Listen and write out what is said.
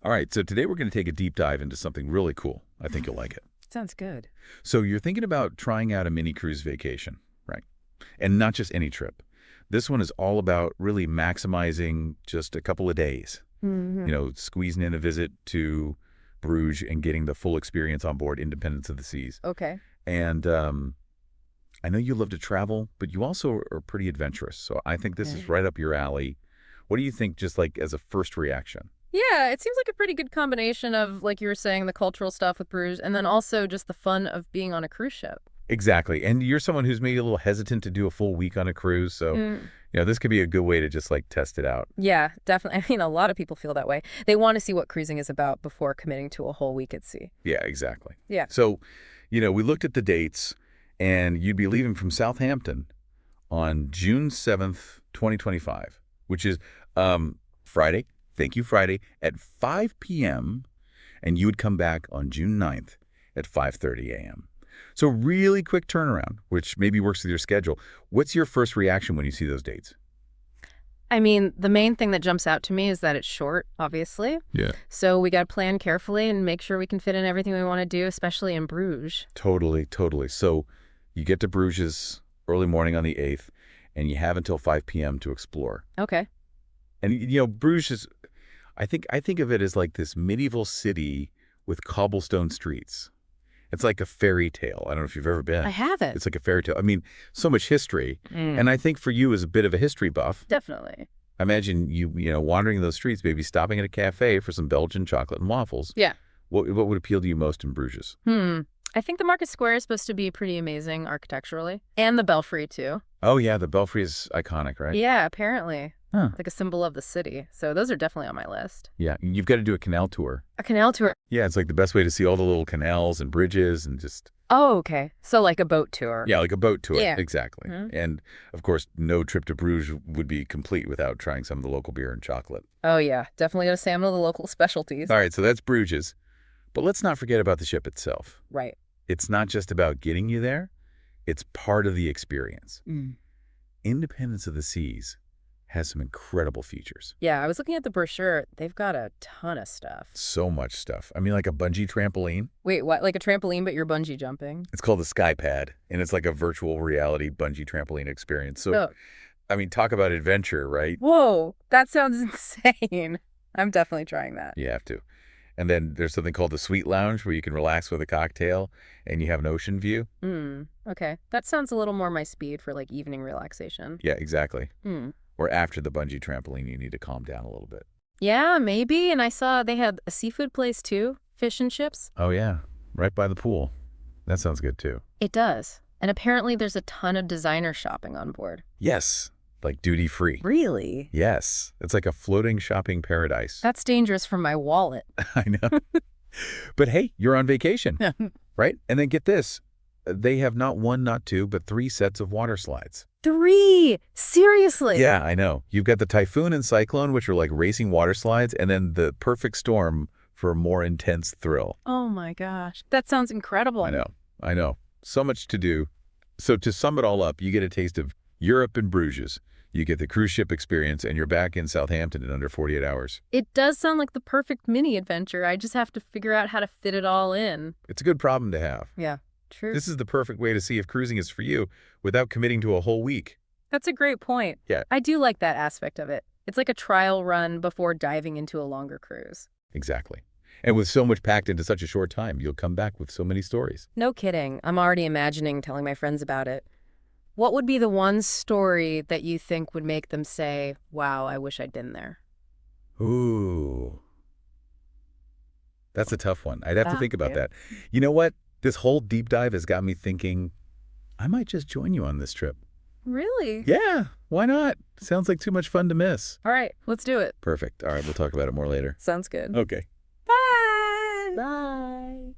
All right, so today we're going to take a deep dive into something really cool. I think you'll like it. Sounds good. So you're thinking about trying out a mini cruise vacation, right? And not just any trip. This one is all about really maximizing just a couple of days. Squeezing in a visit to Bruges and getting the full experience on board Independence of the Seas. Okay. And I know you love to travel, but you also are pretty adventurous. So I think this is right up your alley. What do you think, just like as a first reaction? Yeah, it seems like a pretty good combination of, like you were saying, the cultural stuff with Bruges, and then also just the fun of being on a cruise ship. Exactly. And you're someone who's maybe a little hesitant to do a full week on a cruise. So, this could be a good way to just like test it out. Yeah, definitely. I mean, a lot of people feel that way. They want to see what cruising is about before committing to a whole week at sea. Yeah, exactly. Yeah. So, we looked at the dates, and you'd be leaving from Southampton on June 7th, 2025, which is Friday. Thank you, Friday, at 5 p.m., and you would come back on June 9th at 5:30 a.m. So really quick turnaround, which maybe works with your schedule. What's your first reaction when you see those dates? I mean, the main thing that jumps out to me is that it's short, obviously. Yeah. So we got to plan carefully and make sure we can fit in everything we want to do, especially in Bruges. Totally, totally. So you get to Bruges early morning on the 8th, and you have until 5 p.m. to explore. Okay. And, Bruges is, I think of it as like this medieval city with cobblestone streets. It's like a fairy tale. I don't know if you've ever been. I haven't. It's like a fairy tale. I mean, so much history. And I think for you as a bit of a history buff, Definitely. I imagine you wandering those streets, maybe stopping at a cafe for some Belgian chocolate and waffles. Yeah. What would appeal to you most in Bruges? I think the Market Square is supposed to be pretty amazing architecturally. And the Belfry, too. Oh, yeah. The Belfry is iconic, right? Yeah, apparently. Huh. Like a symbol of the city. So those are definitely on my list. Yeah. You've got to do a canal tour. A canal tour. Yeah. It's like the best way to see all the little canals and bridges and just... Oh, okay. So like a boat tour. Yeah, like a boat tour. Yeah. Exactly. And, of course, no trip to Bruges would be complete without trying some of the local beer and chocolate. Oh, yeah. Definitely got to sample the local specialties. All right. So that's Bruges. But let's not forget about the ship itself. Right. It's not just about getting you there. It's part of the experience. Independence of the Seas has some incredible features. Yeah, I was looking at the brochure. They've got a ton of stuff. So much stuff. I mean, like a bungee trampoline. Wait, what? Like a trampoline, but you're bungee jumping? It's called the Skypad, and it's like a virtual reality bungee trampoline experience. So, Oh. I mean, talk about adventure, right? Whoa, that sounds insane. I'm definitely trying that. You have to. And then there's something called the Sweet Lounge where you can relax with a cocktail and you have an ocean view. Okay. That sounds a little more my speed for like evening relaxation. Yeah, exactly. Or after the bungee trampoline, you need to calm down a little bit. Yeah, maybe. And I saw they had a seafood place too, fish and chips. Oh, yeah. Right by the pool. That sounds good, too. It does. And apparently there's a ton of designer shopping on board. Yes. Like duty-free. Really? Yes. It's like a floating shopping paradise. That's dangerous for my wallet. I know. But hey, you're on vacation, right? And then get this. They have not one, not two, but 3 sets of water slides. 3? Seriously? Yeah, I know. You've got the Typhoon and Cyclone, which are like racing water slides, and then the Perfect Storm for a more intense thrill. Oh my gosh. That sounds incredible. I know. So much to do. So to sum it all up, you get a taste of Europe and Bruges. You get the cruise ship experience, and you're back in Southampton in under 48 hours. It does sound like the perfect mini adventure. I just have to figure out how to fit it all in. It's a good problem to have. Yeah, true. This is the perfect way to see if cruising is for you without committing to a whole week. That's a great point. Yeah. I do like that aspect of it. It's like a trial run before diving into a longer cruise. Exactly. And with so much packed into such a short time, you'll come back with so many stories. No kidding. I'm already imagining telling my friends about it. What would be the one story that you think would make them say, wow, I wish I'd been there? Ooh. That's a tough one. I'd have to think about Yeah. that. You know what? This whole deep dive has got me thinking, I might just join you on this trip. Really? Yeah, why not? Sounds like too much fun to miss. All right, let's do it. Perfect. All right, we'll talk about it more later. Sounds good. Okay. Bye. Bye.